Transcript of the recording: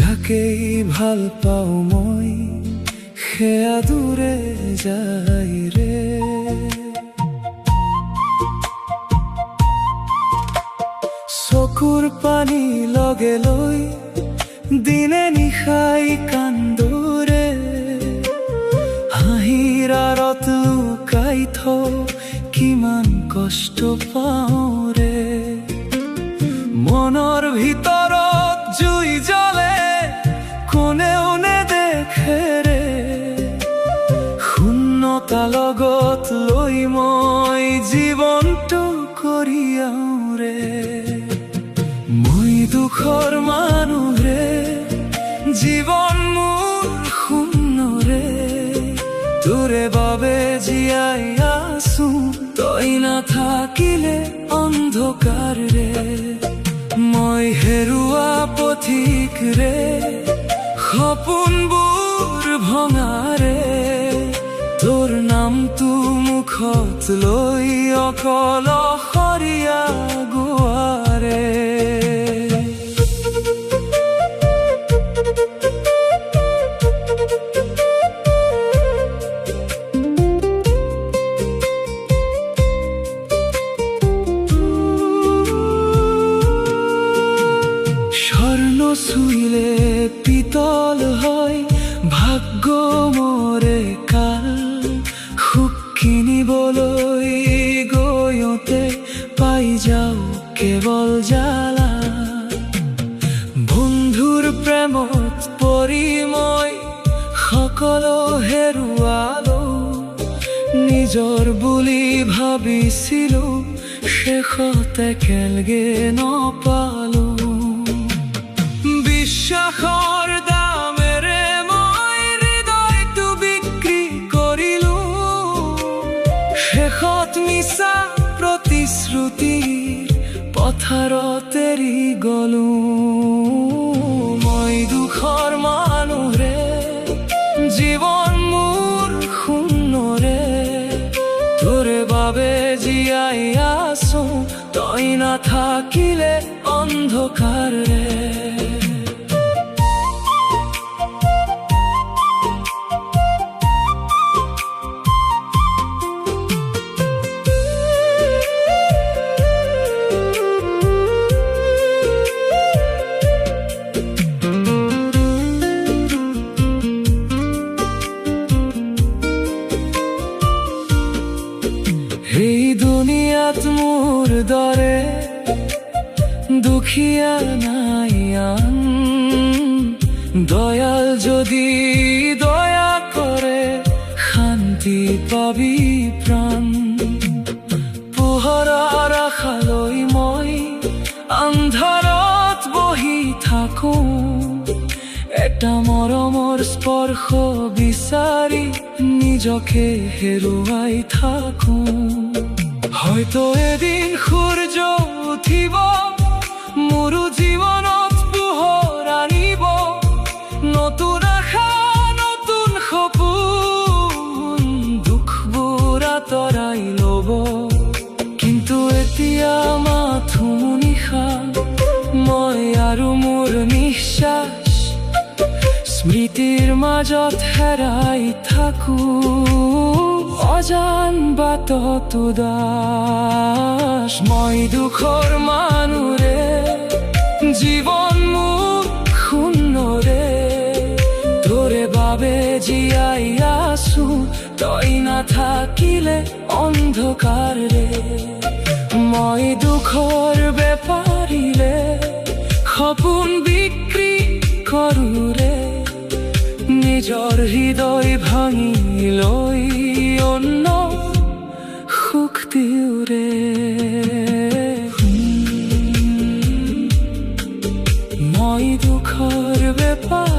যাকেই ভাল পাওঁ মই সেয়া দূৰে যায় ৰে। চকুৰ পানী লগে লৈ দিনে নিশাই কান্দোৰে, হাঁহিৰ আঁৰত লুকাই থওঁ কিমান কষ্ট পাওঁ ৰে। মনৰ ভিতৰত জুই জ্বলে কোনেও নেদেখে ৰে, শূন্যতা লগত লৈ মই জীৱনটো কৰিয়াও ৰে। মই দুখৰ মানুহ ৰে, জীৱন মোৰ শূন্য ৰে, তোৰে বাবে জীয়াই আছো, তই নাথাকিলে অন্ধকাৰ ৰে। মই হেৰুৱা পথিক ৰে, সপোনবোৰ ভঙা ৰে, তোৰ নামটো মুখত লৈ অকল অখৰীয়া গোৱাৰে। স্বৰ্ণ ছুঁইলে পিতল হয় ভাগ্য মোৰে কাল, সুখ কিনিবলৈ গৈতে পাই যাও কেৱল জ্বালা। বন্ধুৰ প্ৰেমত পৰি মই সকলো হেৰুৱালো, নিজৰ বুলি ভাবিছিলো শেষত একেলগে নাপালো। বিশ্বাসৰ দামেৰে মই হৃদয়টো বিক্ৰী কৰিলো, শেষত মিছা প্ৰতিশ্ৰুতিৰ পথাৰত এৰি গলো। মই দুখৰ মানুহ ৰে, জীৱন মোৰ শূন্য ৰে, তোৰে বাবে জীয়াই আছো, তই নাথাকিলে অন্ধকাৰ ৰে। এই দুনিয়াত মোৰ দৰে দুখীয়া নাই আন, দয়াল যদি দয়া কৰে শান্তি পাবি প্ৰাণ। পোহৰৰ আশালৈ মই আন্ধাৰত বহি থাকো, এটা মৰমৰ স্পৰ্শ বিচাৰি নিজকে হেৰুৱাই থাকো। হয়তো এদিন সূৰ্য উঠিব, মোৰো জীৱনত পোহৰ আনিব, নতুন আশা নতুন সপোন দুখবোৰ আঁতৰাই ল'ব। কিন্তু এতিয়া মাথো নিশা, মই আৰু মোৰ নিশ্বাস স্মৃতিৰ মাজত হেৰাই থাকো, অজান বাটত উদাস। মই দুখৰ মানুহ ৰে, জীৱন মোৰ শূন্য ৰে, তোৰে বাবে জীয়াই আছো, তই নাথাকিলে অন্ধকাৰ ৰে। মই দুখৰ বেপাৰীলে সপোন বিক্ৰী কৰো ৰে, নিজৰ হৃদয় ভাঙি লৈ অন্য সুখ দিও ৰে। মই দুখৰ বেপাৰ